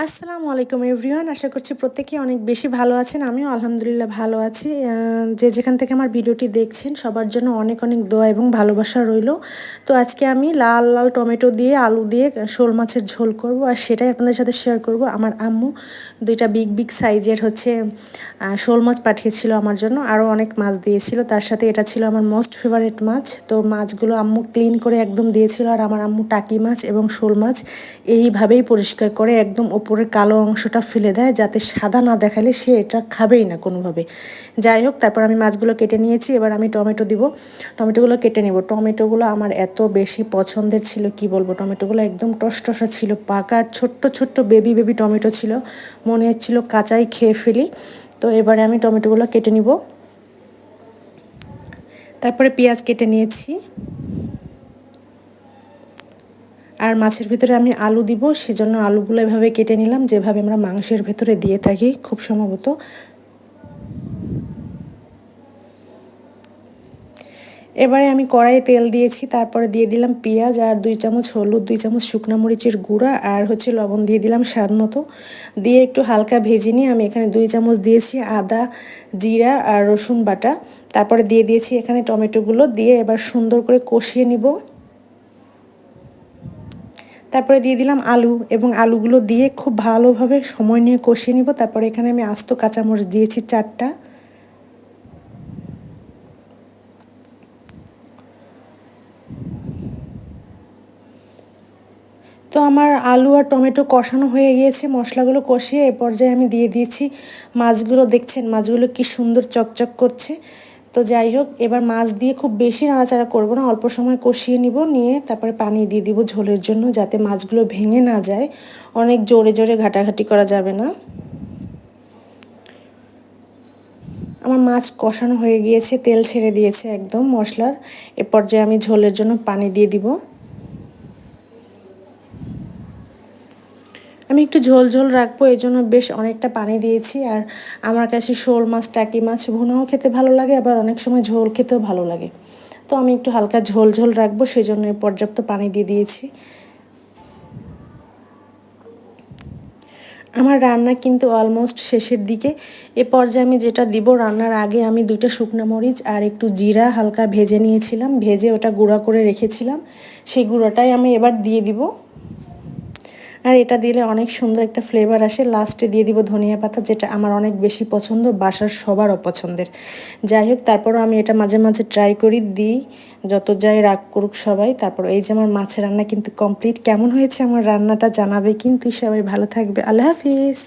আসসালামু আলাইকুম এভরিওয়ান। আশা করছি প্রত্যেকেই অনেক বেশি ভালো আছেন। আমিও আলহামদুলিল্লাহ ভালো আছি। যে যেখান থেকে আমার ভিডিওটি দেখছেন সবার জন্য অনেক অনেক দোয়া এবং ভালোবাসা রইল। তো আজকে আমি লাল লাল টমেটো দিয়ে আলু দিয়ে শোল মাছের ঝোল করব, আর সেটাই আপনাদের সাথে শেয়ার করব। আমার আম্মু দুইটা বিগ বিগ সাইজের শোল মাছ পাঠিয়েছিল আমার জন্য, আরও অনেক মাছ দিয়েছিল। তার সাথে এটা ছিল আমার মোস্ট ফেভারিট মাছ। তো মাছগুলো আম্মু ক্লিন করে একদম দিয়েছিল, আর আমার আম্মু টাকি মাছ এবং শোল মাছ এইভাবেই পরিষ্কার করে একদম ওপরের কালো অংশটা ফেলে দেয়, যাতে সাদা না দেখালে সে এটা খাবেই না কোনোভাবে। যাই হোক, তারপর আমি মাছগুলো কেটে নিয়েছি। এবার আমি টমেটো দিব, টমেটোগুলো কেটে নেব। টমেটোগুলো আমার এত বেশি পছন্দের ছিল কি বলবো, টমেটোগুলো একদম টসটসা ছিল, পাকা ছোট্ট ছোট্ট বেবি বেবি টমেটো ছিল, মনে হচ্ছিল কাঁচাই খেয়ে ফেলি। তো এবারে আমি টমেটোগুলো কেটে নিব। তারপরে পেঁয়াজ কেটে নিয়েছি, আর মাছের ভিতরে আমি আলু দিব, সেজন্য আলুগুলো এভাবে কেটে নিলাম, যেভাবে আমরা মাংসের ভেতরে দিয়ে থাকি খুব সম্ভবত। এবারে আমি কড়াইয়ে তেল দিয়েছি, তারপরে দিয়ে দিলাম পেঁয়াজ, আর 2 চামচ হলুদ, 2 চামচ শুকনো মরিচের গুঁড়া, আর লবণ দিয়ে দিলাম স্বাদ মতো। দিয়ে একটু হালকা ভেজে নিয়ে আমি এখানে 2 চামচ দিয়েছি আদা, জিরা আর রসুন বাটা। তারপরে দিয়ে দিয়েছি এখানে টমেটোগুলো, দিয়ে এবার সুন্দর করে কষিয়ে নিব। তারপরে দিয়ে দিলাম আলু, এবং আলুগুলো দিয়ে খুব ভালোভাবে সময় নিয়ে কষিয়ে নিব। তারপরে এখানে আমি আস্ত কাঁচামরিচ দিয়েছি 4টা। তো আমার আলু আর টমেটো কষানো হয়ে গিয়েছে, মশলাগুলো কষিয়ে এ পর্যায়ে আমি দিয়ে দিয়েছি মাছগুলো। দেখছেন মাছগুলো কি সুন্দর চকচক করছে। তো যাই হোক, এবার মাছ দিয়ে খুব বেশি নাড়াচাড়া করব না, অল্প সময় কষিয়ে নিব, নিয়ে তারপরে পানি দিয়ে দিব ঝোলের জন্য, যাতে মাছগুলো ভেঙে না যায়। অনেক জোরে জোরে ঘাটাঘাটি করা যাবে না। আমার মাছ কষানো হয়ে গিয়েছে, তেল ছেড়ে দিয়েছে একদম মশলার। এ পর্যায়ে আমি ঝোলের জন্য পানি দিয়ে দিব। আমি একটু ঝোল ঝোল রাখবো, এই জন্য বেশ অনেকটা পানি দিয়েছি। আর আমার কাছে শোল মাছ টাকি মাছ ভুনাও খেতে ভালো লাগে, আবার অনেক সময় ঝোল খেতেও ভালো লাগে। তো আমি একটু হালকা ঝোল ঝোল রাখবো, সেই জন্য পর্যাপ্ত পানি দিয়ে দিয়েছি। আমার রান্না কিন্তু অলমোস্ট শেষের দিকে। এ পর্যায়ে আমি যেটা দিব, রান্নার আগে আমি 2টা শুকনো মরিচ আর একটু জিরা হালকা ভেজে নিয়েছিলাম, ভেজে ওটা গুঁড়া করে রেখেছিলাম, সেই গুঁড়োটাই আমি এবার দিয়ে দিব। আর এটা দিলে অনেক সুন্দর একটা ফ্লেভার আসে। লাস্টে দিয়ে দিব ধনিয়া পাতা, যেটা আমার অনেক বেশি পছন্দ, বাসার সবার অপছন্দের। যাই হোক, তারপরও আমি এটা মাঝে মাঝে ট্রাই করি, দিই, যত যাই রাগ করুক সবাই। তারপর এই যে আমার মাছের রান্না কিন্তু কমপ্লিট। কেমন হয়েছে আমার রান্নাটা জানাবে কিন্তু সবাই। ভালো থাকবে, আল্লাহ হাফিজ।